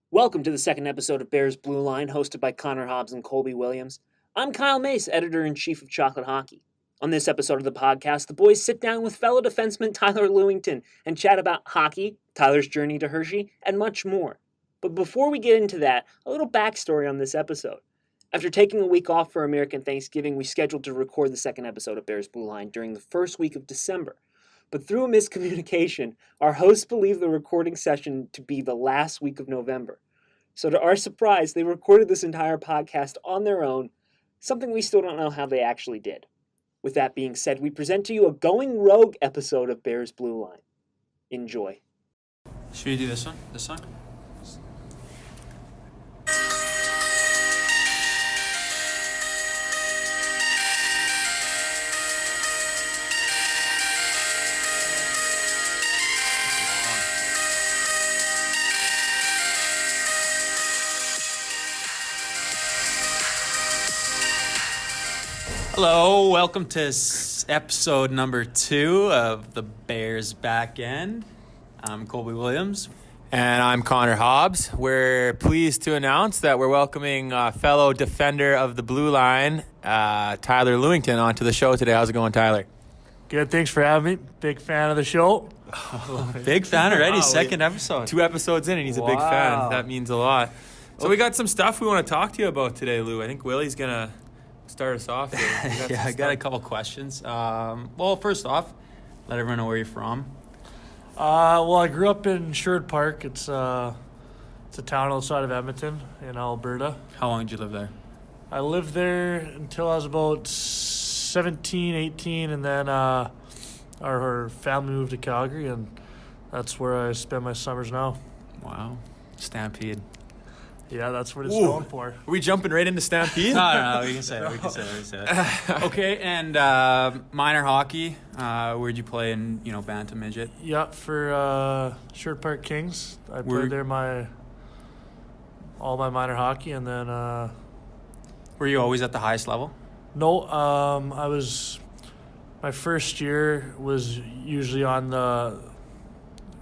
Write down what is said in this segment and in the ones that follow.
Welcome to the second episode of Bears Blueline, hosted by Connor Hobbs and Colby Williams. I'm Kyle Mace, editor-in-chief of Chocolate Hockey. On this episode of the podcast, the boys sit down with fellow defenseman Tyler Lewington and chat about hockey, Tyler's journey to Hershey, and much more. But before we get into that, a little backstory on this episode. After taking a week off for American Thanksgiving, we scheduled to record the second episode of Bears Blueline during the first week of December. But through a miscommunication, our hosts believed the recording session to be the last week of November. So to our surprise, they recorded this entire podcast on their own, something we still don't know how they actually did. With that being said, we present to you a going rogue episode of Bears Blueline. Enjoy. Should we do this one? This song? Hello, welcome to episode number 2 of the Bears Back End. I'm Colby Williams. And I'm Connor Hobbs. We're pleased to announce that we're welcoming fellow defender of the blue line, Tyler Lewington, onto the show today. How's it going, Tyler? Good, thanks for having me. Big fan of the show. Big fan already, second episode. 2 episodes in and he's a big fan. That means a lot. So we got some stuff we want to talk to you about today, Lou. I think Willie's going to start us off here. I got a couple questions. Well, first off, let everyone know where you're from. I grew up in Sherwood Park. It's a town outside of Edmonton in Alberta. How long did you live there? I lived there until I was about 17, 18, and then our family moved to Calgary, and that's where I spend my summers now. Wow. Stampede. Yeah, that's what it's known for. Are we jumping right into Stampede? No, we can say it. Okay, and minor hockey. Where'd you play in, bantam midget? Yeah, for Sherwood Park Kings. I played there all my minor hockey, and then Were you always at the highest level? No, my first year was usually on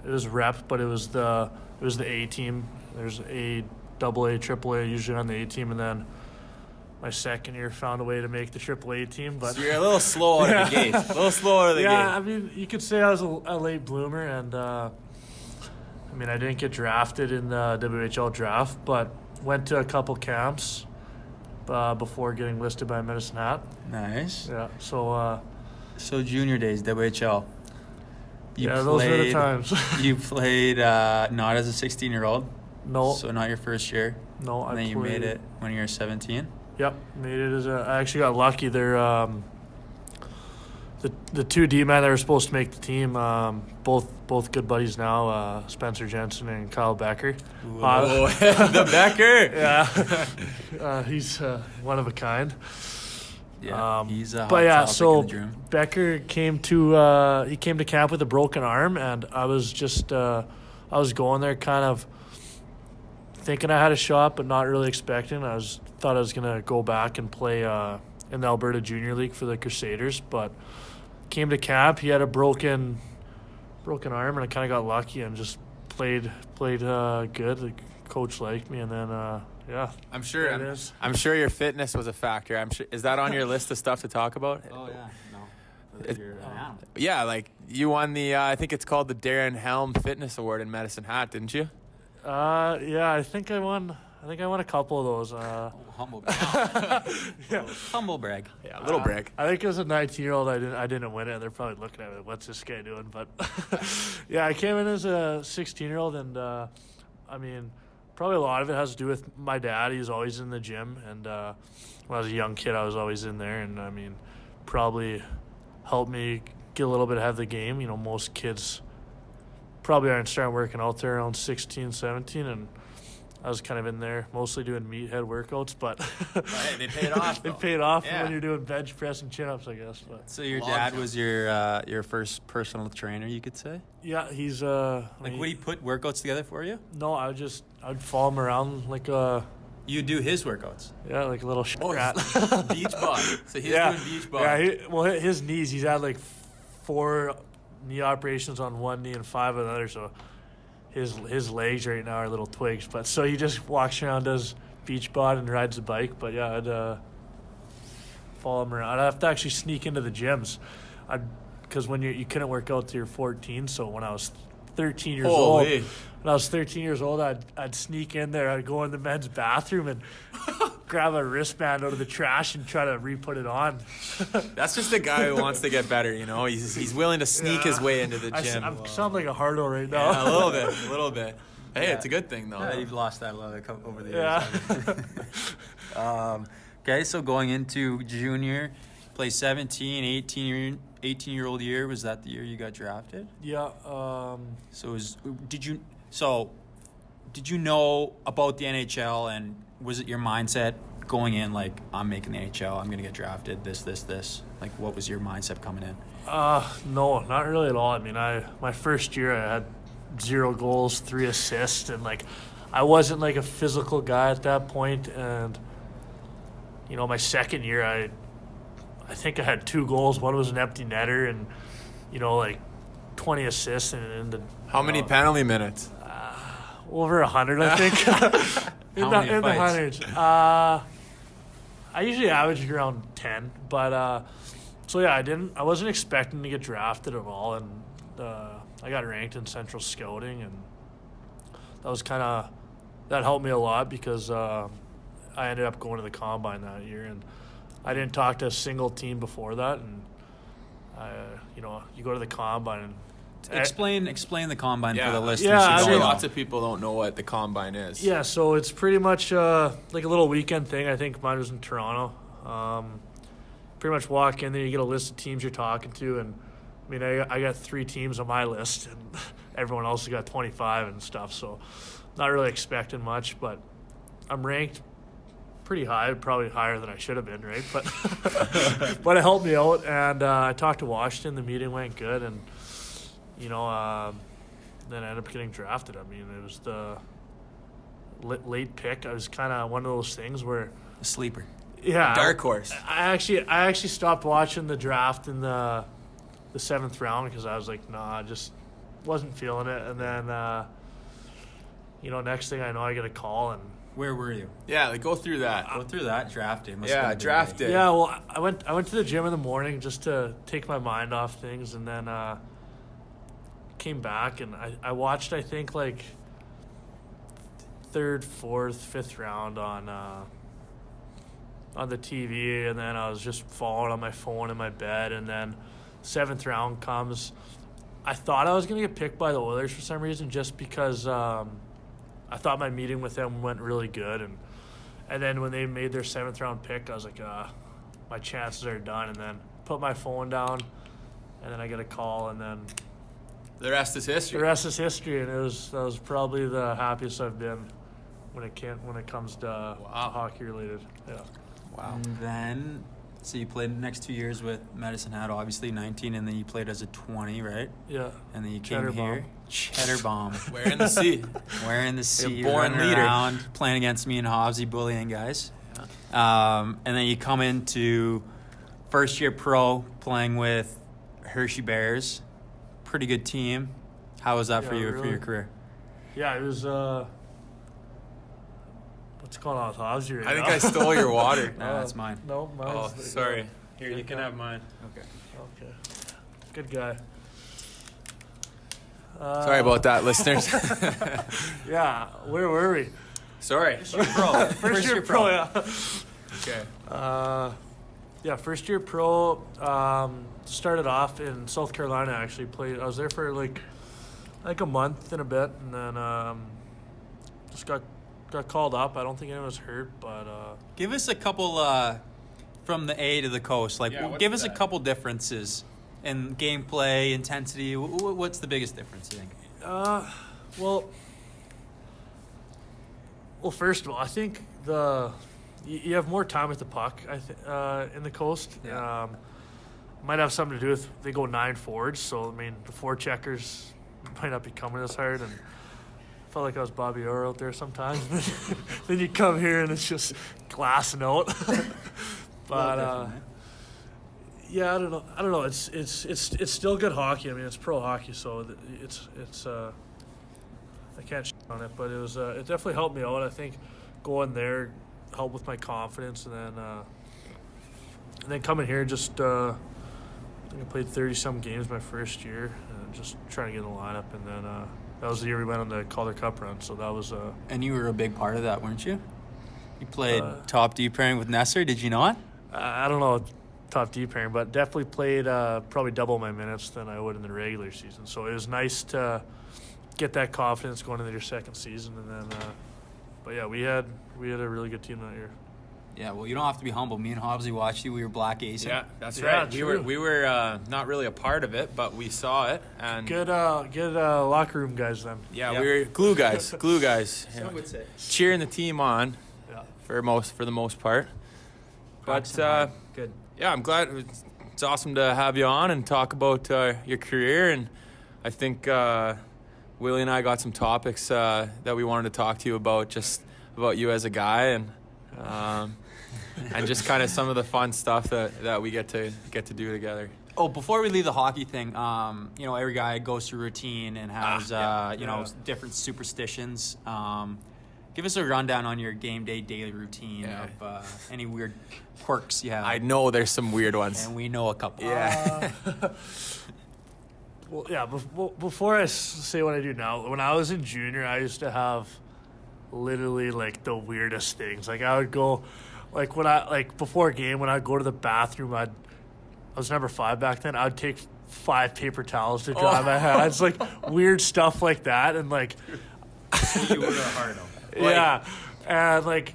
it was rep, but it was the A team. There's A, AA, AAA, usually on the A team, and then my second year found a way to make the AAA team. But so you're a little slow out of the gate. Yeah, I mean, you could say I was a late bloomer, and I didn't get drafted in the WHL draft, but went to a couple camps before getting listed by Medicine Hat. Nice. Yeah, so junior days, WHL. Those were the times. You played not as a 16-year-old? No. So not your first year? No, and then you made it when you were 17? Yep, made it I actually got lucky. They're the 2 D-men that were supposed to make the team, both good buddies now, Spencer Jensen and Kyle Becker. The Becker! Yeah. He's one of a kind. Yeah, he's a hot but yeah, topic so in the dream. Becker came to camp with a broken arm, and I was just I was going there kind of thinking I had a shot, but not really expecting. Thought I was gonna go back and play in the Alberta Junior League for the Crusaders, but came to camp. He had a broken arm, and I kind of got lucky and just played good. The coach liked me, and then yeah. I'm sure your fitness was a factor. Is that on your list of stuff to talk about? Oh yeah, no. Yeah, like you won the I think it's called the Darren Helm Fitness Award in Medicine Hat, didn't you? Yeah, I think I won a couple of those. Humble brag. Yeah. Humble brag. Yeah, a little brag. I think as a 19-year-old, I didn't win it. They're probably looking at me, what's this guy doing? But yeah, I came in as a 16-year-old, and probably a lot of it has to do with my dad. He's always in the gym, and when I was a young kid, I was always in there, and probably helped me get a little bit ahead of the game. Most kids probably aren't starting working out there around 16, 17, and I was kind of in there mostly doing meathead workouts, but they paid off. They paid off when you're doing bench press and chin-ups, I guess. But. So your dad was your first personal trainer, you could say? Yeah, he's would he put workouts together for you? No, I'd follow him around like a. You do his workouts? Yeah, like a little rat. Beach body. So he's doing beach body. Yeah, his knees, he's had like 4 knee operations on one knee and 5 on the other, so his legs right now are little twigs. But so he just walks around, does beach bod and rides the bike. But yeah, I'd follow him around. I'd have to actually sneak into the gyms. Because when you couldn't work out till you're 14, so when I was 13 years old, I'd sneak in there. I'd go in the men's bathroom and grab a wristband out of the trash and try to re-put it on. That's just a guy who wants to get better, you know. He's willing to sneak his way into the gym. I sound like a hardo right now. Yeah, a little bit. Hey, it's a good thing though. Yeah, you've lost that over the years. Yeah. Okay, so going into junior, play 17, 18-year-old year. Was that the year you got drafted? Yeah. Did you know about the NHL, and was it your mindset going in like, I'm making the NHL, I'm gonna get drafted, this? Like, what was your mindset coming in? No, not really at all. I mean, my first year I had 0 goals, 3 assists, and like I wasn't like a physical guy at that point. And you know, my second year I think I had 2 goals. One was an empty netter, and you know, like 20 assists. And how many penalty minutes? Over 100, I think. in the hundreds. I usually average around 10, but so yeah, I wasn't expecting to get drafted at all, and I got ranked in Central Scouting, and that helped me a lot because I ended up going to the Combine that year, and I didn't talk to a single team before that, and you know, you go to the Combine and Explain the Combine for the listeners. Yeah, I'm sure lots of people don't know what the Combine is. Yeah, so it's pretty much like a little weekend thing. I think mine was in Toronto. Pretty much walk in there, you get a list of teams you're talking to, and I mean, I got 3 teams on my list, and everyone else has got 25 and stuff, so not really expecting much, but I'm ranked pretty high, probably higher than I should have been, right? But but it helped me out, and I talked to Washington. The meeting went good, and you know, then I ended up getting drafted. I mean, it was the late pick. I was kind of one of those things where A sleeper. yeah, Dark horse. I actually stopped watching the draft in the 7th round because I was like, nah, I just wasn't feeling it. And then you know, next thing I know, I get a call, and Where were you? Yeah, like go through that. Go through that draft day. Yeah, draft day. yeah, well, I went to the gym in the morning just to take my mind off things, and then came back, and I watched, I think, like 3rd, 4th, 5th round on the TV, and then I was just following on my phone in my bed, and then 7th round comes. I thought I was going to get picked by the Oilers for some reason, just because I thought my meeting with them went really good, and then when they made their 7th round pick, I was like, my chances are done, and then put my phone down, and then I get a call, and then The rest is history. the rest is history, and that was probably the happiest I've been when it comes to hockey related. Yeah. Wow. And then, so you played the next 2 years with Medicine Hat, obviously 19, and then you played as a 20, right? Yeah. And then you Cheddar came here. Cheddar bomb. Wearing the C. Wearing the C, born running leader. around, playing against me and Hobbsy, bullying guys. And then you come into first year pro, playing with Hershey Bears. Pretty good team. How was that for Yeah, you for really. your career? Yeah, it was. What's going on with Hobbsy right I think now? I stole your water. No, that's mine. No, mine's Oh, sorry. Here, you can have mine. Okay. Okay. Good guy. Sorry about that, listeners. Yeah, where were we? Sorry. Pro. First year pro, yeah. Okay. Yeah, first year pro. Started off in South Carolina. Actually played. I was there for like a month and a bit, and then just got called up. I don't think anyone was hurt, but Give us a couple from the A to the coast. Like, Yeah, what's give us a that? couple differences in gameplay, intensity. What's the biggest difference, you think? well, first of all, I think you have more time with the puck. In the coast, Yeah. might have something to do with they go 9 forwards. So I mean, the forecheckers might not be coming as hard, and I felt like I was Bobby Orr out there sometimes. Then you come here and it's just glassing out. But yeah, I don't know. It's still good hockey. I mean, it's pro hockey, so it's I can't shit on it, but it was it definitely helped me out. I think going there helped with my confidence, and then coming here just I think I played 30-some games my first year, and just trying to get in the lineup, and then that was the year we went on the Calder Cup run, so that was And you were a big part of that, weren't you? You played top D pairing with Nesser, did you not? I don't know top D pairing, but definitely played probably double my minutes than I would in the regular season. So it was nice to get that confidence going into your second season, and then but yeah, we had a really good team that year. Yeah, well, you don't have to be humble. Me and Hobbsy watched you. We were black acing. Yeah, that's Yeah, right. true. We were not really a part of it, but we saw it. And Good locker room guys then. yeah, Yep. we were glue guys. Glue guys. Some would say. Cheering the team on Yeah. for the most part. But Good. yeah, I'm glad. It's awesome to have you on and talk about your career. And I think Willie and I got some topics that we wanted to talk to you about, just about you as a guy, and and just kind of some of the fun stuff that we get to do together. Oh, before we leave the hockey thing, every guy goes through routine and has, different superstitions. Give us a rundown on your game day daily routine of any weird quirks you have. I know there's some weird ones. And we know a couple. Yeah. Well, yeah. Before I say what I do now, when I was in junior, I used to have literally like the weirdest things. Like I would go, before a game when I'd go to the bathroom, I was number 5 back then. I'd take 5 paper towels to dry my hands, like weird stuff like that, and like. You were a hardo. Yeah, and like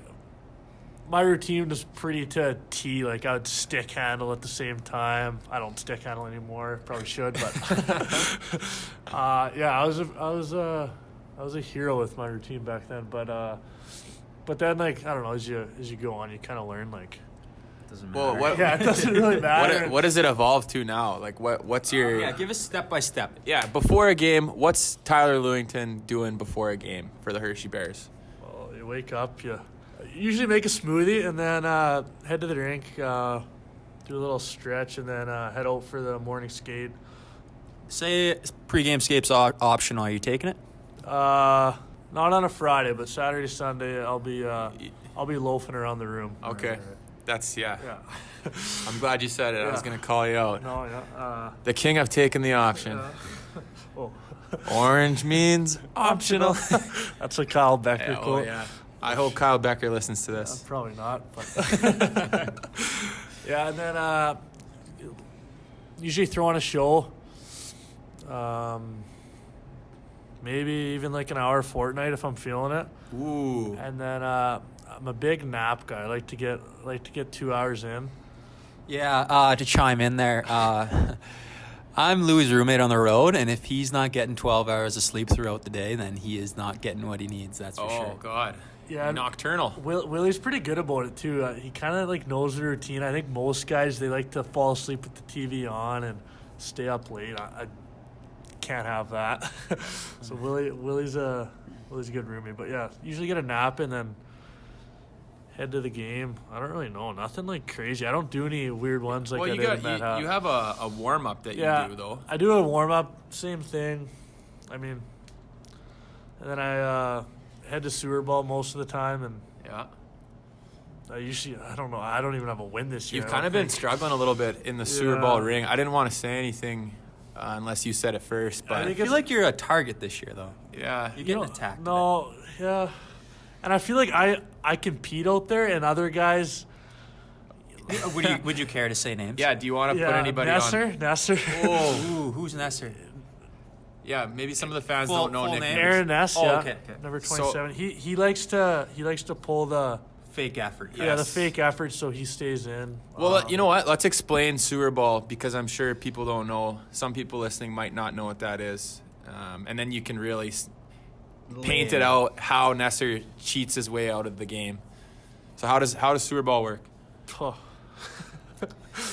my routine was pretty to a T. Like I would stick handle at the same time. I don't stick handle anymore. Probably should, but yeah, I was a hero with my routine back then. But then like I don't know, as you go on, you kind of learn like. Doesn't Well, matter. what, Yeah, it doesn't really matter. what does it evolve to now? Like what's your Yeah, give us step by step. Yeah, before a game, what's Tyler Lewington doing before a game for the Hershey Bears? Well, you wake up, you usually make a smoothie, and then head to the rink, do a little stretch, and then head out for the morning skate. Say pregame skate's optional. Are you taking it? Not on a Friday, but Saturday, Sunday, I'll be loafing around the room. Okay. That's, yeah. Yeah. I'm glad you said it. I was Yeah. going to call you out. No, yeah. The king of taking the option. Oh. Orange means optional. That's a Kyle Becker Yeah, quote. yeah. I hope Kyle Becker listens to this. Probably not, but yeah, and then usually throw on a show. Maybe even like an hour a fortnight if I'm feeling it. Ooh. And then I'm a big nap guy. I like to get 2 hours in. Yeah, to chime in there, I'm Louis' roommate on the road, and if he's not getting 12 hours of sleep throughout the day, then he is not getting what he needs, that's for sure. Oh, God. Yeah, Nocturnal. Willie's pretty good about it too. He kind of like knows the routine. I think most guys, they like to fall asleep with the TV on and stay up late. I can't have that. So Willie's a good roommate. But yeah, usually get a nap and then head to the game. I don't really know. Nothing like crazy. I don't do any weird ones like Well, I you did in that. you have a warm-up that Yeah, you do, though. I do a warm-up, same thing. I mean, and then I head to sewer ball most of the time, and Yeah. I don't know, I don't even have a win this year. You've I kind don't of been think. struggling a little bit in the sewer Yeah. ball ring. I didn't want to say anything unless you said it first, I but think I feel like you're a target this year, though. yeah. You're getting attacked. No, yeah. And I feel like I compete out there, and other guys. Would you care to say names? Yeah, do you want to Yeah, put anybody on? Nesser. Oh, Ooh, who's Nesser? yeah, maybe some of the fans Full- don't know full nicknames. name? Aaron Ness, Oh, yeah. okay. Number So- 27. He likes to pull the Fake effort. yeah, the Yes. fake effort, so he stays in. Well, you know what? Let's explain sewer ball because I'm sure people don't know. Some people listening might not know what that is. And then you can really paint it out how Nesser cheats his way out of the game. So how does sewer ball work? Oh.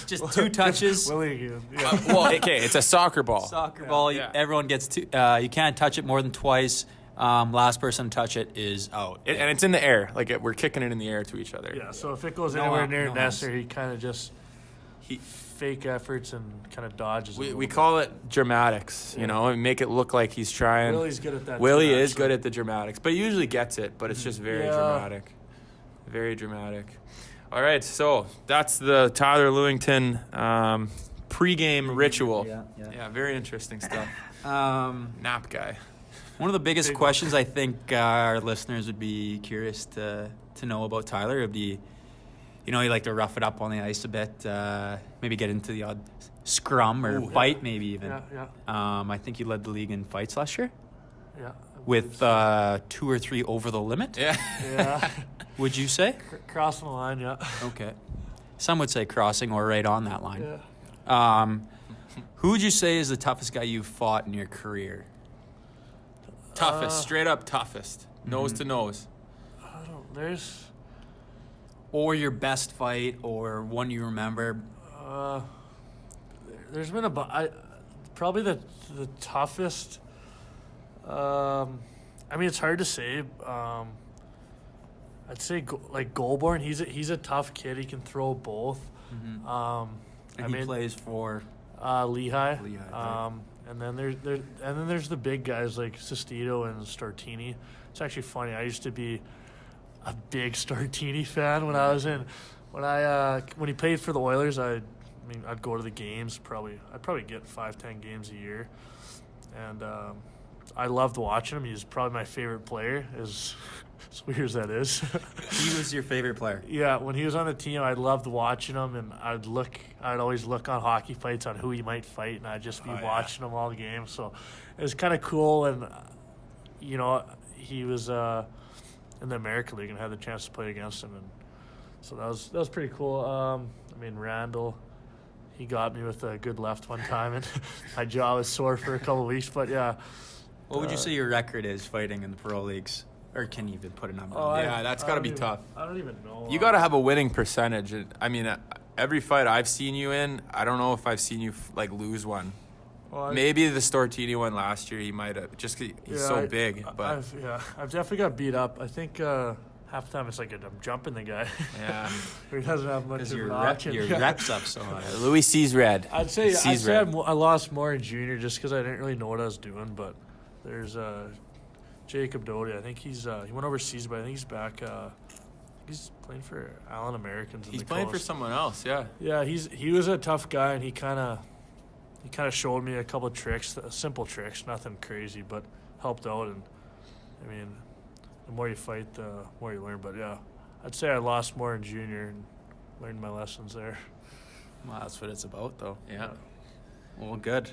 Just 2 touches. Willie again. Yeah. Well, okay, it's a soccer ball. Soccer ball. yeah. Everyone gets 2. You can't touch it more than twice. Last person to touch it is out. And it's in the air. Like we're kicking it in the air to each other. Yeah, so if it goes No, anywhere near no Nesser, he kind of just fake efforts and kind of dodges. We call it dramatics, you know, and make it look like he's trying. Willie's good at that. Willie is good at the dramatics, but he usually gets it, but it's just very dramatic. Very dramatic. All right, so that's the Tyler Lewington pregame ritual. Yeah, very interesting stuff. Nap guy. One of the biggest questions I think our listeners would be curious to know about Tyler would be, you know, he like to rough it up on the ice a bit, maybe get into the odd scrum or fight maybe even. I think he led the league in fights last year. Yeah. With 2 or 3 over the limit. Yeah. Would you say? Crossing the line, yeah. Okay. Some would say crossing or right on that line. Yeah. Who would you say is the toughest guy you've fought in your career? Toughest, straight up toughest. Nose to nose. There's... Or your best fight, or one you remember. There's been probably the toughest. I mean, it's hard to say. I'd say like Goulbourne. He's a tough kid. He can throw both. And he plays for Lehigh. Right. And then there's the big guys like Sestito and Startini. It's actually funny. I used to be a big Startini fan when he played for the Oilers. I'd go to the games. I'd probably get 5-10 games a year, and I loved watching him. He's probably my favorite player. As weird as that is. He was your favorite player. Yeah, when he was on the team, I loved watching him, and I'd always look on hockey fights on who he might fight, and I'd just be watching him all the games. So it was kind of cool, and you know, he was in the American League and had the chance to play against him, and so that was pretty cool. I mean, Randall, he got me with a good left one time, and my jaw was sore for a couple of weeks. But yeah. What would you say your record is fighting in the pro leagues? Or can you even put a number on it? Yeah, that's got to be tough. I don't even know. You got to have a winning percentage. I mean, every fight I've seen you in, I don't know if I've seen you lose one. Well, maybe the Stortini one last year, he might have, just 'cause he's so big. But I've definitely got beat up. I think half the time it's like I'm jumping the guy. Yeah. He doesn't have much of an option. Your reps up so high. Louis sees red. I'd say I lost more in junior just because I didn't really know what I was doing. But there's Jacob Doty. I think he went overseas, but I think he's back. He's playing for Allen Americans. He's playing for someone else. Yeah. Yeah, he was a tough guy, and he kind of showed me a couple of tricks, simple tricks, nothing crazy, but helped out. And I mean, the more you fight, the more you learn. But yeah, I'd say I lost more in junior and learned my lessons there. Well, that's what it's about, though. Yeah. Well, good.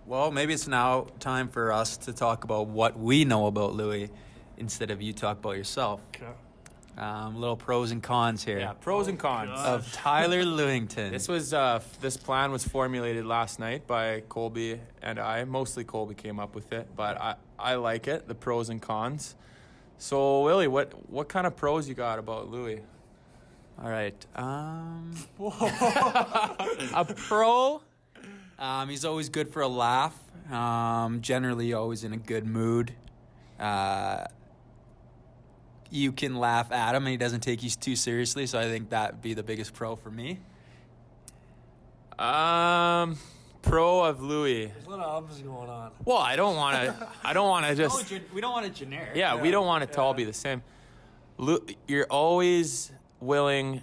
Well, maybe it's now time for us to talk about what we know about Lewy instead of you talk about yourself. Okay. Little pros and cons here. Yeah, pros and cons of Tyler Lewington. This plan was formulated last night by Colby and I. Mostly Colby came up with it, but I like it, the pros and cons. So, Willie, what kind of pros you got about Lewy? All right. A pro... he's always good for a laugh. Generally always in a good mood. You can laugh at him and he doesn't take you too seriously, so I think that would be the biggest pro for me. Pro of Louis. There's a lot of ums going on. Well, I don't want to just... we don't want it generic. Yeah, we don't want it to all be the same. You're always willing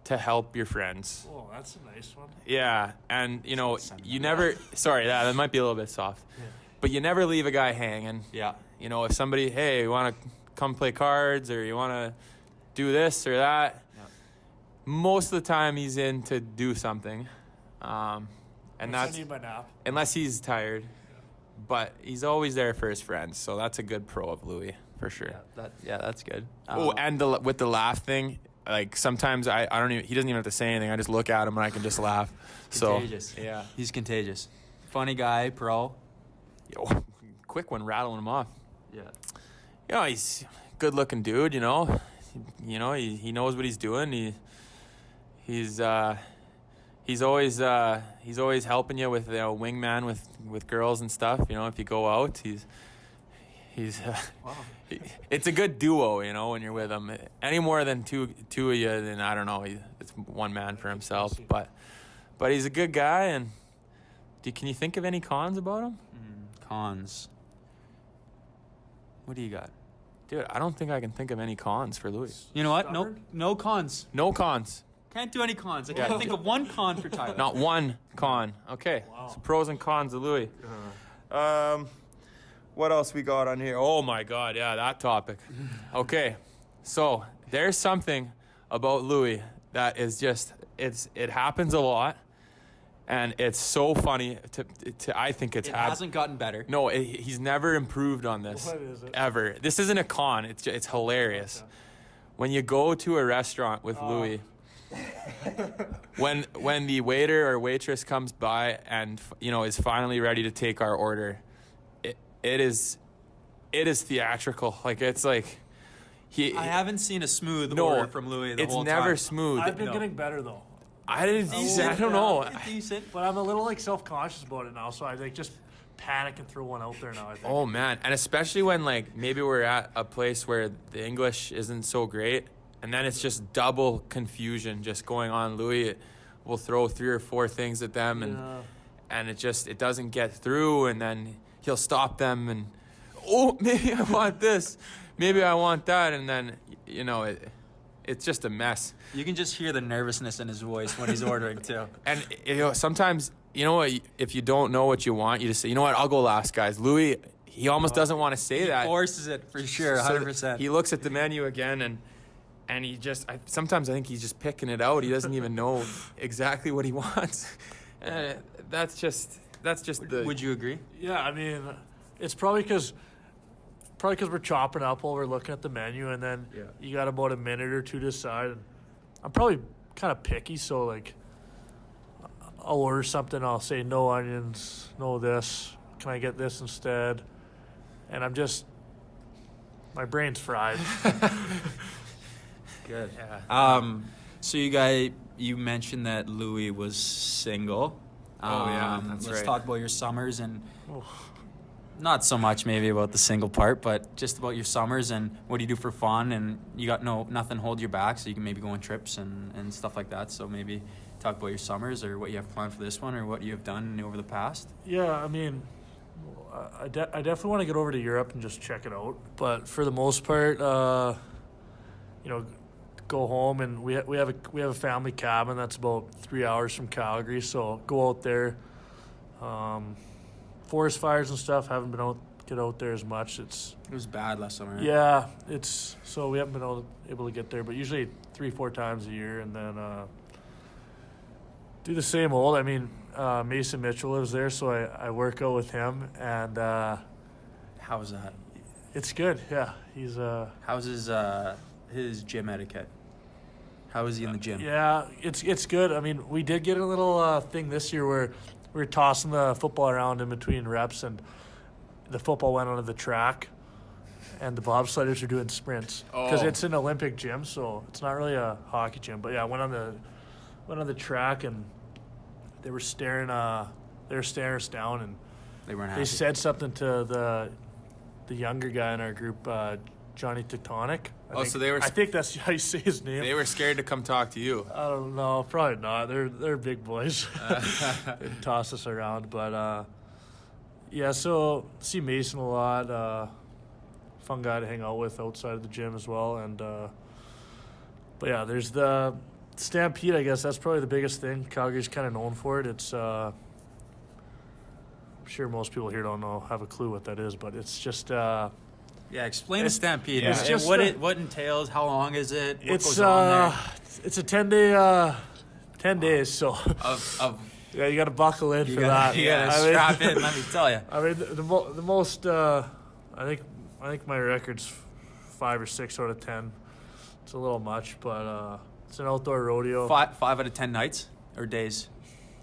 to help your friends. Oh, that's a nice one. Yeah, and you know, you never... Sorry, that might be a little bit soft. Yeah. But you never leave a guy hanging. Yeah. You know, if somebody, hey, you want to come play cards or you want to do this or that, most of the time he's in to do something. And that's... Unless he's tired. Yeah. But he's always there for his friends, so that's a good pro of Lewy, for sure. Yeah, that's good. And with the laugh thing... Like sometimes I don't even, he doesn't even have to say anything. I just look at him and I can just laugh. Contagious. So yeah, he's contagious. Funny guy, pro. Yo, quick one, rattling him off. Yeah. You know, he's a good-looking dude. You know, he knows what he's doing. He's always helping you with wingman with girls and stuff. You know, if you go out, He's Wow. it's a good duo, you know, when you're with him. Any more than two of you, then I don't know. It's one man for himself. But he's a good guy. And can you think of any cons about him? Cons. What do you got? Dude, I don't think I can think of any cons for Louis. You know what? Stubborn? No cons. No cons. Can't do any cons. I can't think of one con for Tyler. Not one con. Okay. Wow. So pros and cons of Louis. What else we got on here? Oh my God, yeah, that topic. Okay, so there's something about Louis that is just it happens a lot, and it's so funny. I think It hasn't gotten better. No, he's never improved on this. What is it? Ever. This isn't a con. It's hilarious. Okay. When you go to a restaurant with Louis. When the waiter or waitress comes by and is finally ready to take our order, it is theatrical. Like it's like I haven't seen a smooth order from Louis the whole time. It's never smooth. I've been getting better though. I don't know. Decent. But I'm a little like self-conscious about it now, so I like just panic and throw one out there now. I think. Oh man, and especially when like maybe we're at a place where the English isn't so great, and then it's just double confusion just going on. Louis will throw 3 or 4 things at them, and it doesn't get through, and then he'll stop them and maybe I want this, maybe I want that, and then it's just a mess. You can just hear the nervousness in his voice when he's ordering too. And sometimes if you don't know what you want, you just say, you know what, I'll go last, guys. Louis, he almost doesn't want to say that. He forces it for sure, 100%. He looks at the menu again and he just sometimes I think he's just picking it out. He doesn't even know exactly what he wants. That's just the. Would you agree? Yeah, I mean, it's probably because we're chopping up while we're looking at the menu, and then you got about a minute or two to decide. And I'm probably kind of picky, so like I'll order something. I'll say no onions, no this. Can I get this instead? And my brain's fried. Good. Yeah. So you mentioned that Louis was single. Oh yeah, that's let's right. talk about your summers and not so much maybe about the single part, but just about your summers and what do you do for fun, and you got nothing hold you back, so you can maybe go on trips and stuff like that. So maybe talk about your summers or what you have planned for this one or what you have done over the past. Yeah, I mean, I definitely want to get over to Europe and just check it out. But for the most part, go home, and we have a family cabin that's about 3 hours from Calgary. So go out there. Forest fires and stuff, haven't been get out there as much. It was bad last summer. Right? Yeah, so we haven't been able to get there, but usually 3-4 times a year, and then do the same old. I mean, Mason Mitchell lives there, so I work out with him, and How's that? it's good. Yeah, he's How's his gym etiquette? How is he in the gym? yeah, it's good. I mean, we did get a little thing this year where we were tossing the football around in between reps, and the football went onto the track, and the bobsledders are doing sprints because it's an Olympic gym, so it's not really a hockey gym. But yeah, I went on the track, and they were staring us down, and They weren't happy. they said something to the younger guy in our group, Johnny Tectonic. I think that's how you say his name. They were scared to come talk to you. I don't know, probably not. They're big boys. They toss us around, but yeah. So see Mason a lot. Fun guy to hang out with outside of the gym as well, and but yeah, there's the Stampede. I guess that's probably the biggest thing. Calgary's kind of known for it. It's I'm sure most people here don't have a clue what that is, but it's just. Yeah, explain the Stampede. it's and just what entails. How long is it? What It's goes on there? it's a 10-day 10 days, so Of yeah, you got to buckle in you for gotta, that. you gotta I mean- strap in. Let me tell you. I mean, the most I think my record's 5 or 6 out of 10. It's a little much, but it's an outdoor rodeo. 5 out of 10 nights or days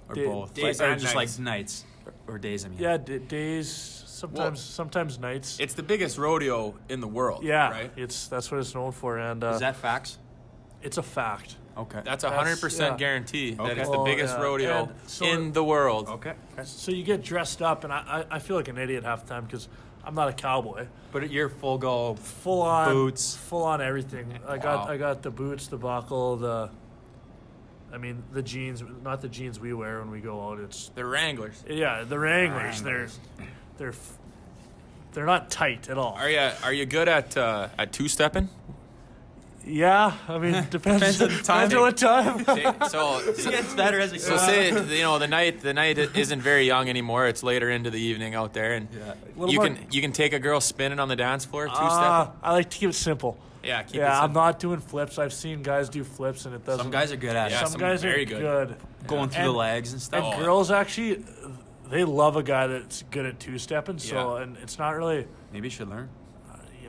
or both. days or and just nights. like nights or days. I mean. Yeah, days. Sometimes nights. It's the biggest rodeo in the world. Yeah, Right. that's what it's known for, and Is that facts? it's a fact. Okay. That's 100% yeah. guarantee that Okay. it's the Oh, biggest yeah. rodeo And so- in the world. Okay. So you get dressed up, and I feel like an idiot half the time because I'm not a cowboy. But you're full go, Full on boots. full on everything. I Wow. got the boots, the buckle, the jeans, not the jeans we wear when we go out. It's The Wranglers. the Wranglers. They're not tight at all. Are you good at two-stepping? Yeah, I mean depends on the time. Depends on what time. So It gets better as it So goes. say the night isn't very young anymore. It's later into the evening out there, and Little you more- can take a girl spinning on the dance floor two-stepping. I like to keep it simple. Yeah, keep it Yeah, I'm simple. not doing flips. I've seen guys do flips and it doesn't. Some guys are good at Yeah, it. some guys very are good. Going through the And- legs and stuff. And girls actually, they love a guy that's good at two-stepping. So Yeah. and it's not really, Maybe you should learn.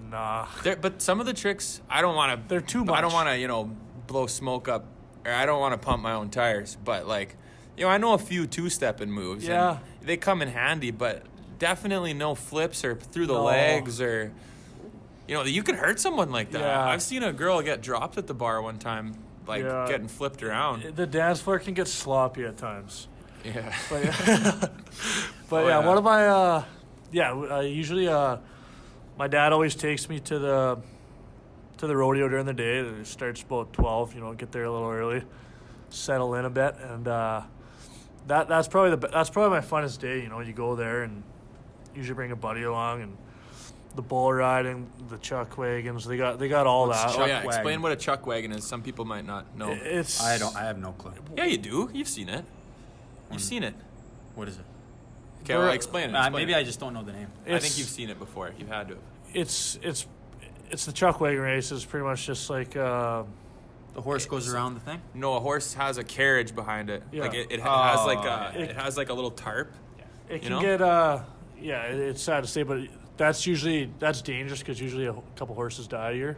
nah. But some of the tricks, I don't want to. They're too I don't much. want to blow smoke up, or I don't want to pump my own tires. But I know a few two-stepping moves. Yeah. and they come in handy, but definitely no flips or through the No. legs or. You could hurt someone like that. Yeah. I've seen a girl get dropped at the bar one time, Yeah. getting flipped around. The dance floor can get sloppy at times. Yeah. But Oh, yeah, yeah. one of my usually my dad always takes me to the rodeo during the day. It starts about 12. Get there a little early, settle in a bit, and that's probably my funnest day. You go there and usually bring a buddy along, and the bull riding, the chuck wagons. They got all that. Oh yeah, wagon? explain what a chuck wagon is. Some people might not know. It's I have no clue. Yeah, you do. You've seen it. You've seen it. What is it? Okay, well, explain it. Maybe I just don't know the name. I think you've seen it before. You've had to. It's the chuck wagon race. Is pretty much just like. The horse goes around the thing. No, a horse has a carriage behind it. Yeah. Like it Oh, has like a little tarp. It You can know? get it's sad to say, but that's dangerous because usually a couple horses die a year.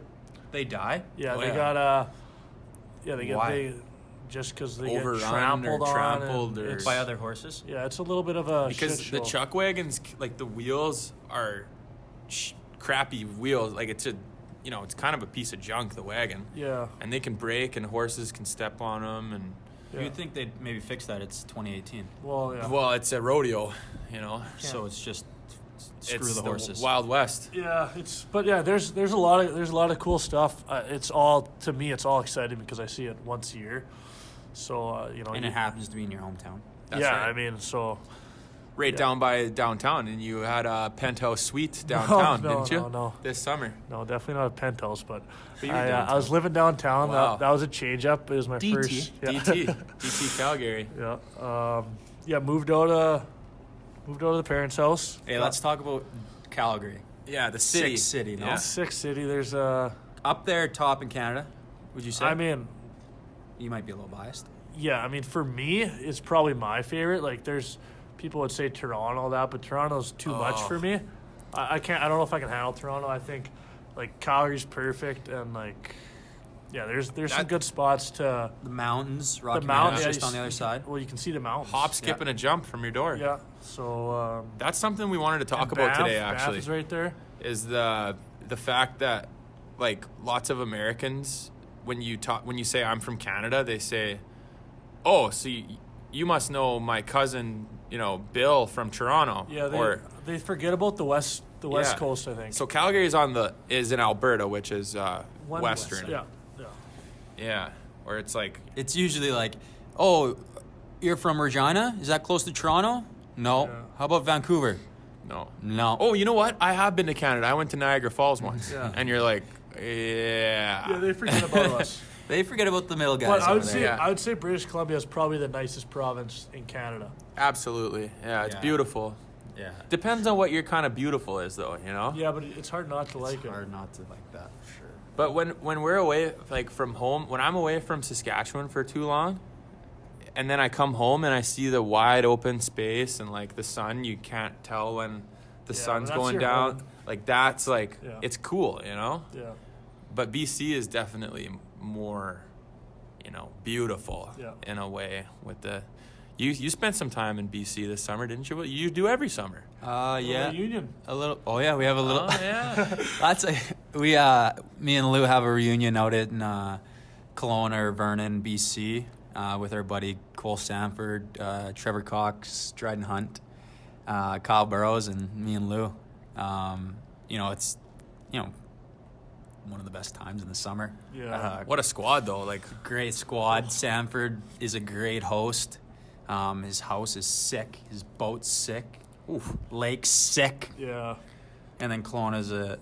They die. Yeah, Oh, they yeah. got they get Why? just because they Overrun get or trampled on. trampled and or- it's- By other horses. yeah, it's a little bit of a Because shit the show. chuck wagons, like the wheels are crappy wheels. Like it's kind of a piece of junk, the wagon. Yeah, And they can break, and horses can step on them, and yeah. You'd think they'd maybe fix that. It's 2018, Well, yeah. well, it's a rodeo, so it's just screw It's the horses. Wild West. Yeah, there's a lot of cool stuff. It's all exciting because I see it once a year. So And it happens to be in your hometown. That's yeah, right. I mean, so Right down by downtown, and you had a penthouse suite downtown, no, didn't you? no. This summer. no, definitely not a penthouse, but But you were I downtown. was living downtown. Wow. That was a change up. It was my DT. first DT Calgary. Yeah. Moved out of the parents' house. Hey, let's talk about Calgary. Yeah, the city. Sick city, no? Yeah. Sixth city. There's Up there, top in Canada. Would you say? I mean, you might be a little biased. yeah. I mean, for me, it's probably my favorite. Like, there's people would say Toronto, all that, but Toronto's too much for me. I can't. I don't know if I can handle Toronto. I think like Calgary's perfect, and like, yeah, there's some good spots to. The mountains, Rocky mountains, Mountains, yeah, just you on the other side. Well, you can see the mountains. Hop, skip, and a jump from your door. Yeah. So. That's something we wanted to talk and about today, Banff actually. is right there. Is the fact that like lots of Americans, when you say I'm from Canada, they say, "Oh, so you must know my cousin, Bill from Toronto." Yeah. They forget about the west Yeah. coast. I think. So Calgary is in Alberta, which is One western. west, Yeah. Yeah, where it's like It's usually like, oh, you're from Regina? Is that close to Toronto? No. Yeah. How about Vancouver? no. No. Oh, you know what? I have been to Canada. I went to Niagara Falls once, Yeah. and you're like, yeah. Yeah, they forget about us. They forget about the middle guys. But I over would there. say Yeah. I would say British Columbia is probably the nicest province in Canada. Absolutely. Yeah, it's Yeah. beautiful. Yeah. Depends on what your kind of beautiful is, though. Yeah, but it's hard not to like It's it. hard not to like that, for sure. But when we're away, like from home, when I'm away from Saskatchewan for too long, and then I come home and I see the wide open space and like the sun, you can't tell when the Yeah, sun's that's going your down. home. Like that's like Yeah. it's cool, Yeah. But BC is definitely more, beautiful Yeah. in a way. With the, you spent some time in BC this summer, didn't you? You do every summer. Yeah. Reunion. A little. Oh yeah, we have a little. Oh yeah. That's me and Lou have a reunion out in Kelowna or Vernon, BC, with our buddy Cole Sanford, Trevor Cox, Dryden Hunt, Kyle Burrows, and me and Lou. It's one of the best times in the summer. Yeah. What a squad, though. Like, Great squad. Sanford is a great host. His house is sick. His boat's sick. Oof. Lake's sick. Yeah. And then Kelowna's a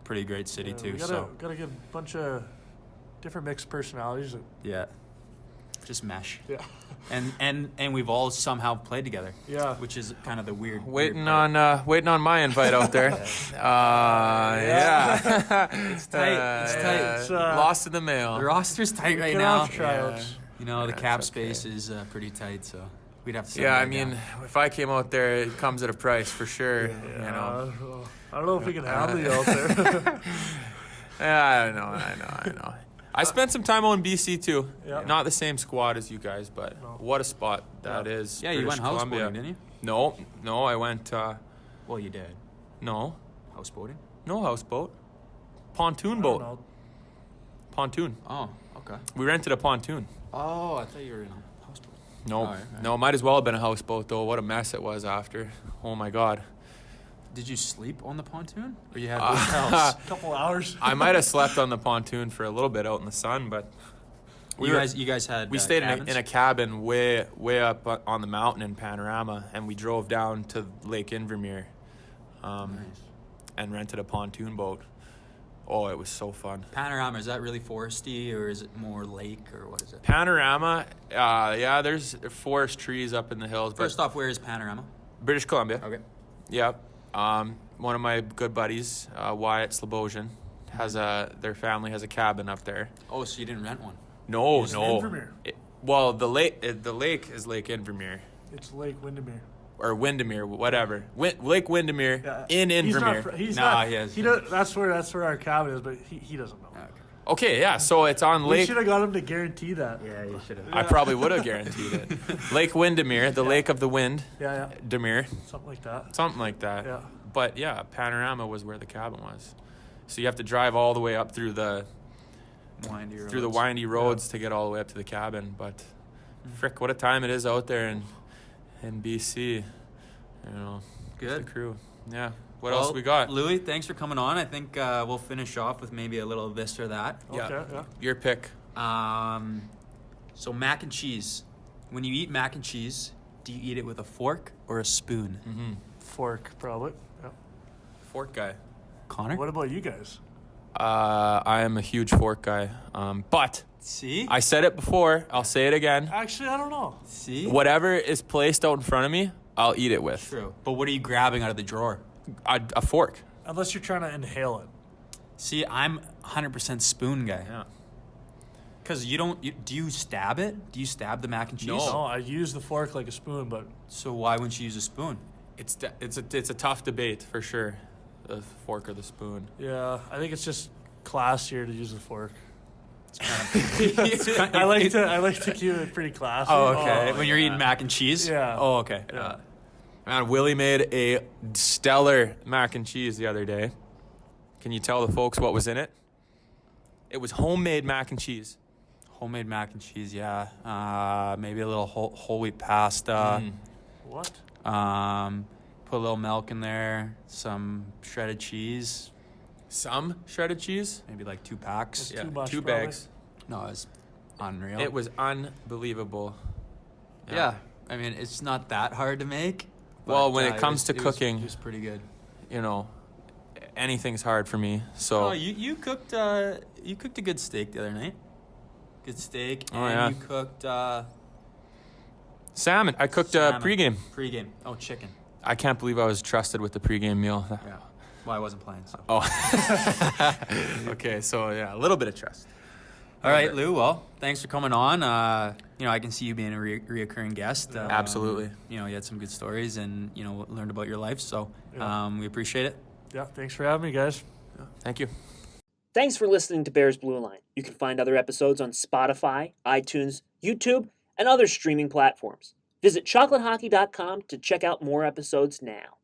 pretty great city too. We gotta get a bunch of different mixed personalities. Yeah, just mesh. Yeah. And we've all somehow played together. Yeah. Which is kind of the weird. waiting on my invite out there. It's tight. It's tight. It's, Lost in the mail. The roster's tight right get now. off tryouts. The cap it's okay. space is pretty tight, so we'd have to. send Yeah, that I mean, down. if I came out there, it comes at a price for sure. I don't know if we can handle you out there. Yeah, I know. I spent some time out in BC too. Yeah. Not the same squad as you guys, but No. what a spot that is. Yeah, you British went Columbia. houseboating, didn't you? No, I went. Well, you did. No Houseboating? houseboat, pontoon I boat, don't know. pontoon. Oh, okay. We rented a pontoon. Oh, I thought you were in a houseboat. No, All right. no, might as well have been a houseboat though. What a mess it was after. Oh my God. Did you sleep on the pontoon, or you had hotels? A couple hours. I might have slept on the pontoon for a little bit out in the sun, but You guys had. we stayed cabins? in a cabin way up on the mountain in Panorama, and we drove down to Lake Invermere, and rented a pontoon boat. Oh, it was so fun. Panorama, is that really foresty, or is it more lake, or what is it? Panorama, there's forest trees up in the hills. But First off, where is Panorama? British Columbia. Okay. Yep. One of my good buddies, Wyatt Slobosian, has their family has a cabin up there. Oh, so you didn't rent one? No. Invermere. The lake is Lake Invermere. It's Lake Windermere. Or Windermere, whatever. Lake Windermere in Invermere. He does. That's where our cabin is, but he doesn't know. Okay, yeah. So it's on We Lake. should have got him to guarantee that. Yeah, you should have. I probably would have guaranteed it. Lake Windermere, the Lake of the Wind. Yeah. Demere, Something like that. something like that. Yeah. But yeah, Panorama was where the cabin was. So you have to drive all the way up through the windy roads to get all the way up to the cabin. But frick, what a time it is out there in BC. Good. The crew. Yeah. What else we got? Lewy, thanks for coming on. I think we'll finish off with maybe a little this or that. Yeah. Okay, yeah. Your pick. So mac and cheese. When you eat mac and cheese, do you eat it with a fork or a spoon? Mm-hmm. Fork, probably. Yeah. Fork guy. Connor? What about you guys? I am a huge fork guy. But See? I said it before. I'll say it again. Actually, I don't know. See? Whatever is placed out in front of me, I'll eat it with. True. But what are you grabbing out of the drawer? A fork. Unless you're trying to inhale it. See, I'm 100% spoon guy. Yeah. Because do you stab it? Do you stab the mac and cheese? No, I use the fork like a spoon, but So why wouldn't you use a spoon? It's a tough debate for sure. The fork or the spoon. yeah, I think it's just classier to use the fork. It's kind of- I like to keep it pretty classy. Oh, okay. When you're yeah. eating mac and cheese? Yeah. Oh, okay. Yeah. Man, Willie made a stellar mac and cheese the other day. Can you tell the folks what was in it? It was homemade mac and cheese. Homemade mac and cheese, yeah. Maybe a little whole wheat pasta. What? Put a little milk in there. Some shredded cheese. Some shredded cheese. Maybe like 2 packs. Too much, two probably. bags. No, it's unreal. It was unbelievable. Yeah. I mean, it's not that hard to make. Well, but, when it comes to cooking, it was pretty good. Anything's hard for me. So Oh, you cooked a good steak the other night. Good steak, and yeah. you cooked salmon. I cooked salmon. pregame. Pregame. Oh, chicken. I can't believe I was trusted with the pregame meal. Yeah. Well, I wasn't playing, so. Oh. Okay, so yeah, a little bit of trust. All right, Lou. Well, thanks for coming on. I can see you being a reoccurring guest. Absolutely. You had some good stories and learned about your life. So Yeah. we appreciate it. Yeah, thanks for having me, guys. Thank you. Thanks for listening to Bears Blue Line. You can find other episodes on Spotify, iTunes, YouTube, and other streaming platforms. Visit chocolatehockey.com to check out more episodes now.